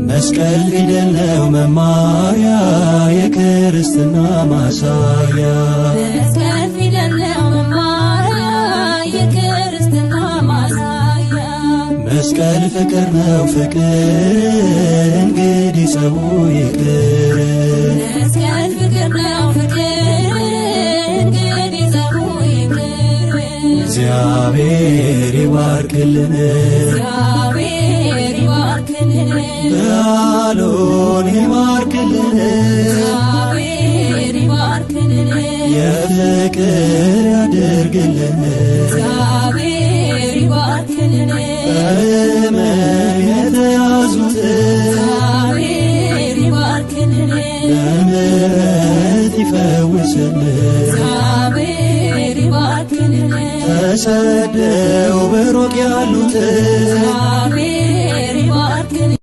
መስቀል ፊደል ነው መማሪያ የክርስትና ማሳያ መስቀል ፊደል ነው መማሪያ የክርስትና ማሳያ መስቀል ፍቅር ነው ፍቅር እንግዲህ ጸቡ ይቅር መስቀል ፍቅር ነው ፍቅር እንግዲህ ጸቡ ይቅር እግዚአብሔር ይባርክልን እግዚአብሔር ይባርክልን በዓሉን ይባርክልን እግዚአብሔር ይባርክልን የፍቅር ያድርግልን እግዚአብሔር ይባርክልን በሕመም የተያዙትን እግዚአብሔር ይባርክልን በምሕረት ይፈውስልን እግዚአብሔር ይባርክልን ተሰደው በሩቅ ያሉትን እግዚአብሔር ይባርክልን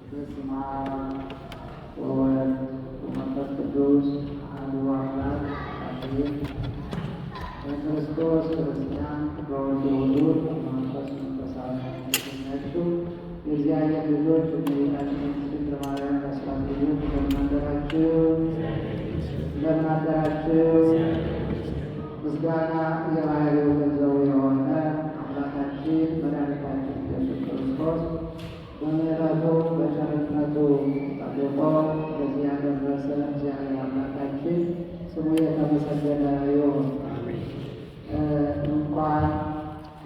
በስመ አብ ወወልድ ወመንፈስ ቅዱስ አሐዱ አምላክ አሜን። በክርስቶስ ክርስቲያን በወልድ ውሉድ መንፈስ መንፈሳዊ ናችሁ። የእግዚአብሔር ልጆች እመቤታችን ድንግል ማርያም አስራት ልጆች እንደምን አደራችሁ? እንደምን አደራችሁ? ምስጋና የባሕርዩ ገንዘቡ የሆነ አምላካችን መድኃኒታችን ኢየሱስ ክርስቶስ በምሕረቱ በቸርነቱ ጠብቆ በዚህ ያደረሰ እግዚአብሔር አምላካችን ስሙ የተመሰገነ ይሁን። እንኳን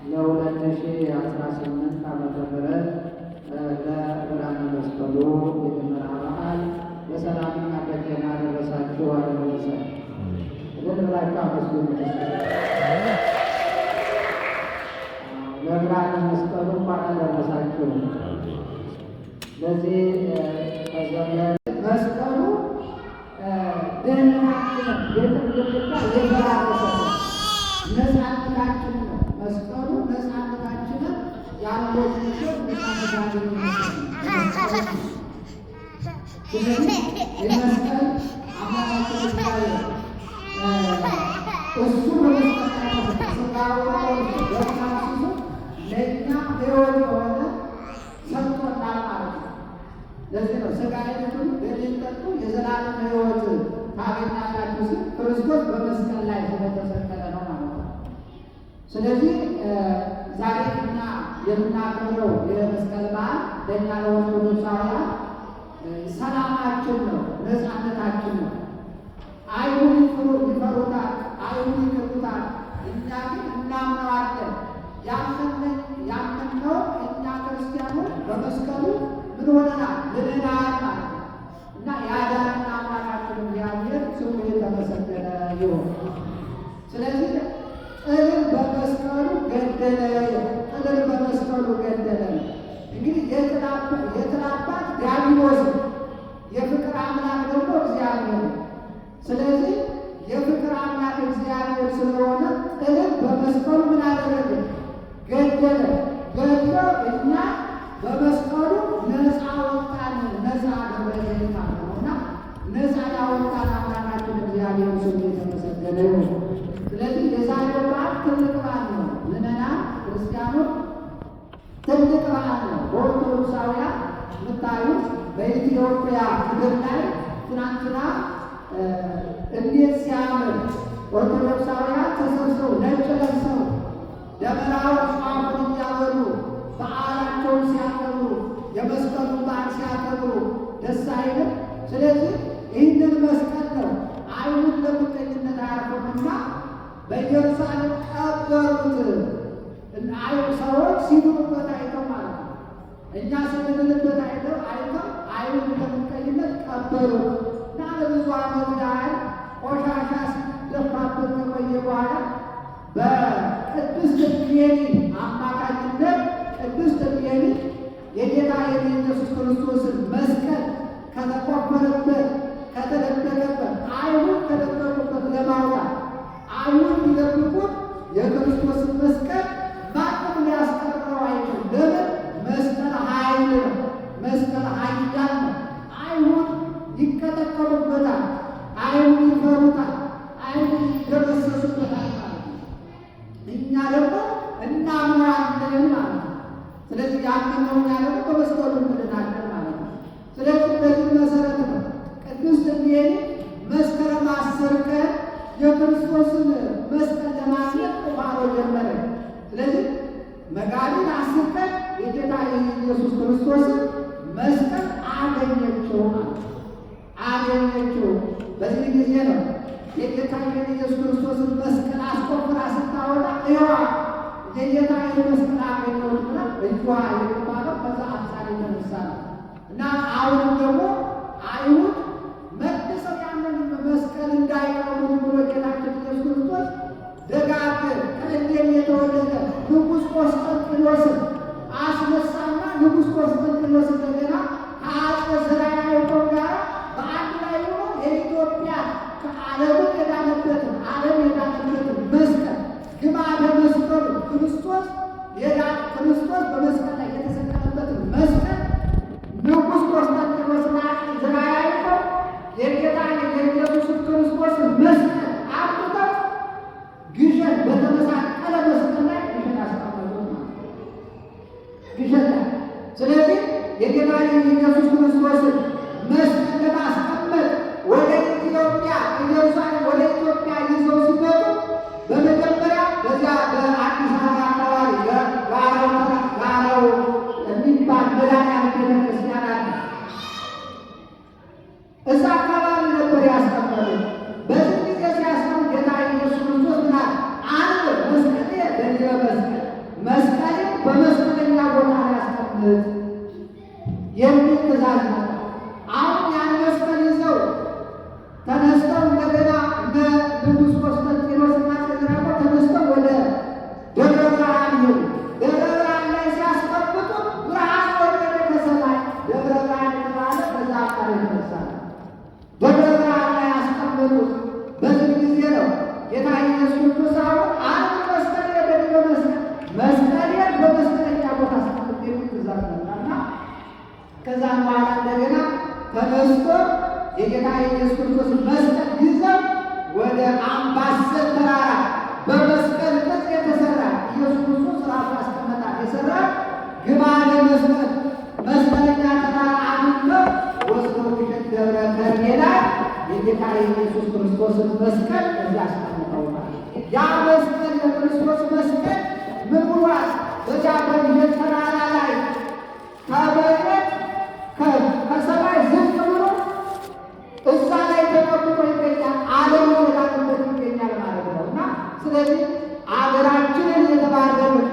ለ2018 ዓመተ ምህረት ለብርሃነ መስቀሉ የደመራ በዓል በሰላምና በጤና አደረሳችሁ አደረሰን። ብላችሁ አመስግኑ። ለብርሃነ መስቀሉ እንኳን አደረሳችሁ። ለዚህ ከዘመን መስቀሉ ደህንነታችን የጥርግርግታ የበራረሰ ነፃነታችን ነው። መስቀሉ ነፃነታችንን ያለው ምሽት ነፃነታችን ስለዚህ የመስቀል አምላካችን ላይ እሱ በመስቀል ስጋው ወርሳሱ ለእኛ ሕይወት የሆነ ሰጥቶናል ማለት ነው። ለዚህ ነው ሥጋዬን በሚጠጡ የዘላለም ሕይወት ታገኛላችሁ ሲል ክርስቶስ በመስቀል ላይ ስለተሰቀለ ነው ማለት ነው። ስለዚህ ዛሬ እኛ የምናከብረው የመስቀል በዓል ለእኛ ለኦርቶዶክሳውያን ሰላማችን ነው፣ ነፃነታችን ነው። አይሁድ ይፈሩታል፣ አይሁድ ይክዱታል፣ እኛ ግን እናምነዋለን። ያመንነው እኛ ክርስቲያኖች በመስቀሉ ምን ሆነናል? ድነናል ማለት ነው እና ያዳነን አምላካችን እግዚአብሔር ስሙ የተመሰገነ ይሁን። ስለዚህ ጥልን በመስቀሉ ገደለ፣ ጥልን በመስቀሉ ገደለ። እንግዲህ የጥላባ ገደለ ገድሎ እኛ በመስቀሉ ነፃ ወጣን፣ ነፃ አደረገን ማለት ነው እና ነፃ ያወጣን አምላካችን እግዚአብሔር ስሙ የተመሰገነ ይሁን። ስለዚህ የዛሬው በዓል ትልቅ በዓል ነው። ምዕመናን ክርስቲያኖች ትልቅ በዓል ነው። በኦርቶዶክሳውያን የምታዩት በኢትዮጵያ ምድር ላይ ትናንትና እንዴት ሲያምር ኦርቶዶክሳውያን ተሰብስበው ነጭ ለብሰው ደመራውን ጧፉን እያበሩ በዓላቸውን ሲያከብሩ የመስቀሉን በዓል ሲያከብሩ ደስ አይልም? ስለዚህ ይህንን መስቀል ነው አይሁድ ለምቀኝነት አያርፉምና በኢየሩሳሌም ቀበሩት። አይሁድ ሰዎች ሲድኑበት አይተው ማለት ነው። እኛ ስንድንበት አይተው አይሁድ ለምቀኝነት ቀበሩት እና ለብዙ ዓመት ያህል ቆሻሻ ሲደፋበት ከቆየ በኋላ በቅድስት እሌኒ አማካኝነት ቅድስት እሌኒ የጌታ የኢየሱስ ክርስቶስን መስቀል ከተቆፈረበት ከተደበቀበት አይሁድ ከደበቁበት ለማውጣት አይሁድ ቢደብቁት የክርስቶስን መስቀል ማንም ሊያስቀረው አይችልም። ለምን? መስቀል ኃይል ነው። መስቀል ኃያል ነው። አይሁድ ይቀጠቀጡበታል። አይሁድ ይፈሩታል። አይሁድ ይደመሰሱበታል ማለት ነው። እኛ ደግሞ እናምናለን ማለት ነው። ስለዚህ ያምነው እኛ ደግሞ በመስቀሉ እንድናለን ማለት ነው። ስለዚህ በዚህ መሰረት ነው ቅድስት እሌኒ መስከረም 10 ቀን የክርስቶስን መስቀል ለማግኘት ቁፋሮ ጀመረ። ስለዚህ መጋቢት 10 ቀን የጌታ የኢየሱስ ክርስቶስን መስቀል አገኘችው ማለት ነው። አገኘችው። በዚህ ጊዜ ነው የጌታ የኢየሱስ ክርስቶስን መስቀል አስቆፍራ ስታወጣ ይዋ የጌታ መስቀል አገኘሁት ብላ እጇ የሚባለው ከዛ አምሳል የተነሳ ነው እና አሁንም ደግሞ አይሁድ መልሰው ያንን መስቀል እንዳይቀሩት ብሎ ጌታችን ኢየሱስ ክርስቶስ ደጋግ ከእሌኒ የተወለደ ንጉሥ ቆስጠንጢኖስን አስነሳና ንጉሥ ቆስጠንጢኖስ እንደገና ከአፄ ዘርዓ ያዕቆብ ጋር በአንድ ላይ ሆኖ የኢትዮጵያ ከዓለምን የዳነበትን ዓለም የዳነበትን መስቀል ግማደ መስቀሉ ክርስቶስ በመስቀል ላይ የተሰቀለበትን መስቀል ንጉሥ ቆስጠንጢኖስና ዘርዓ ያዕቆብ የጌታ የኢየሱስ ክርስቶስን መስቀል አምጥተው ግሸን በተመሳቀለ መስቀል ላይ ግሸን አስቀመጡት ማለት ነው። ግሸን ላይ ስለዚህ የጌታ የኢየሱስ ክርስቶስን መስቀል ለማስቀመጥ ወደ ኢትዮጵያ ኢየሩሳሌም ወደ ኢትዮጵያ ይዘው ሲመጡ በመጀመሪያ በዚያ በአዲስ አበባ አካባቢ ጋራው የሚባል መድኃኔዓለም ቤተክርስቲያን አለ። እዛ አካባቢ ነበር ያስቀመጡት። በዚህ ጊዜ ሲያስቀምጡ ጌታ ኢየሱስ ክርስቶስ ምናል አንድ መስቀሌ በዚህ መስቀሌ በመስቀለኛ ቦታ ላይ ያስቀምጥ የሚል ትእዛዝ ነበር። አሁን ያን መስቀል ይዘው ተነስተው እንደገና እንደ ንጉሥ ቆስጠንጢኖስና ዘርዓ ተነስተው ወደ ደብረ ብርሃን ይሄዱ። ደብረ ብርሃን ላይ ሲያስቀምጡ ብርሃን ወረደ ከሰማይ። ደብረ ብርሃን የተባለ በዛ አካል የተነሳ ነው። ደብረ ብርሃን ላይ ያስቀመጡት። በዚህ ጊዜ ነው ጌታ ኢየሱስ ክርስቶስ አሁን አንድ መስቀል መስቀሌን በመስቀለኛ ቦታ አስቀምጥ የሚል ትእዛዝ መጣና ከዛም በኋላ እንደገና ተነስቶ የጌታ የኢየሱስ ክርስቶስ መስቀል ይዘው ወደ አምባሰል ተራራ በመስቀል ቅርጽ የተሰራ ኢየሱስ ክርስቶስ ራሱ ያስቀመጣል የሰራ ግማደ መስቀል መስቀለኛ ተራራ አድርገው ወስደው ግሸን ደብረ ከርቤ ላይ የጌታ የኢየሱስ ክርስቶስን መስቀል እዚያ አስቀምጠውታል። ያ መስቀል የክርስቶስ መስቀል ምን ብሏል? በዚያ በግሸን ተራራ ላይ ከበረት ከሰማይ ዝቅ ብሎ እዛ ላይ ተቀምጦ ይገኛል። ዓለም ወዳለበት ይገኛል ማለት ነው እና ስለዚህ አገራችንን የተባረከች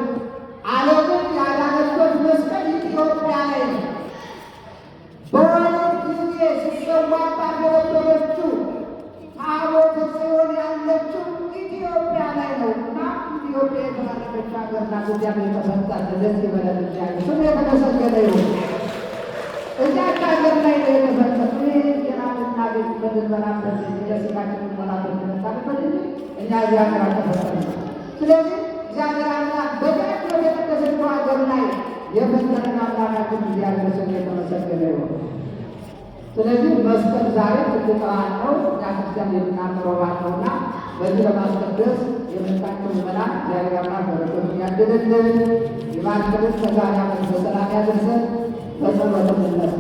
ዓለምን ያዳነበት መስቀል ኢትዮጵያ ላይ ነው። በወሊድ ጊዜ ሲሰዋባት የነበረችው ታቦተ ጽዮን ያለችው ኢትዮጵያ ላይ ነው እና ኢትዮጵያ የተባረከች ሀገር ናት። እዚያ የተፈጠረ ደስ ይበለን። እግዚአብሔር ስሙ የተመሰገነ ይሁን። እዚያች ሀገር ላይ ነው የተፈጠረ የራትና ቤት በድንበራበት የስጋችን መላበት መጣበት እኛ እዚያ ሀገር አልተፈጠረ። ስለዚህ እግዚአብሔር አምላክ በደግ የተቀደሰችው ሀገር ላይ የፈጠረን አምላካችን እግዚአብሔር ስም የተመሰገነ ይሁን። ስለዚህ መስቀል ዛሬ ትልቅ በዓል ነው። ቤተክርስቲያን የምናከብረው በዓል ነውና በዚህ ለማስቀደስ የመጣችሁ ምዕመናን እግዚአብሔር አምላክ በረከቱን ያድልልን፣ ይባርክልን፣ ከዛሬ ዓመት በሰላም ያድርሰን። በጸሎት እንነሳ።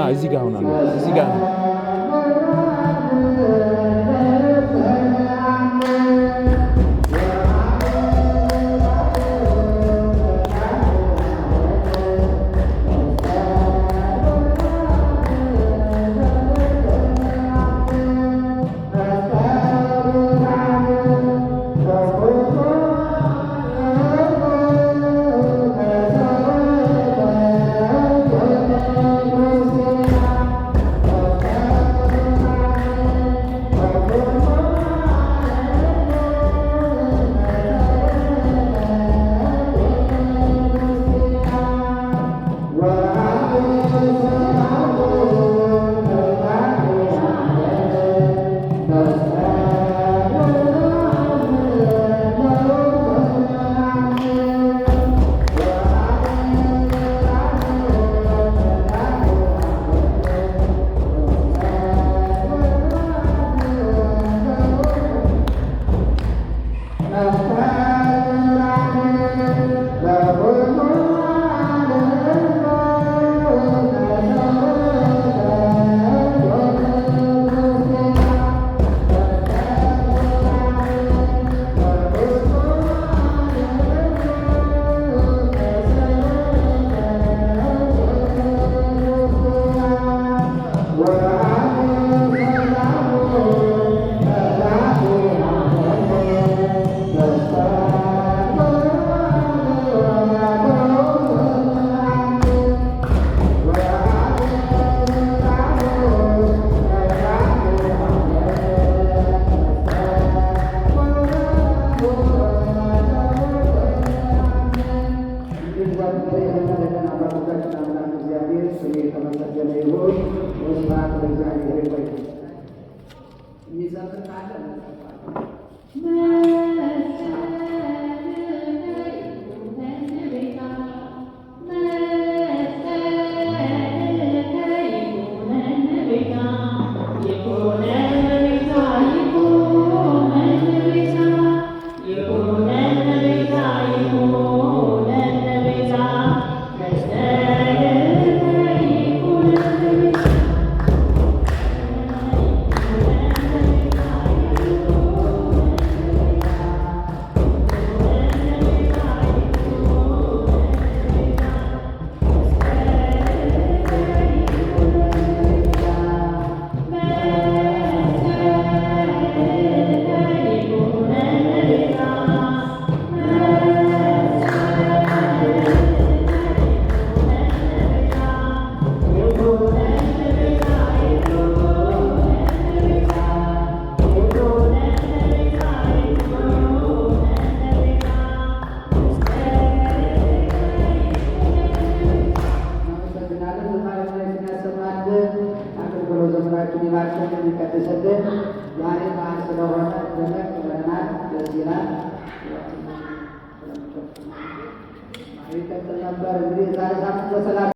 እዚህ ጋር ሆና እዚህ ጋር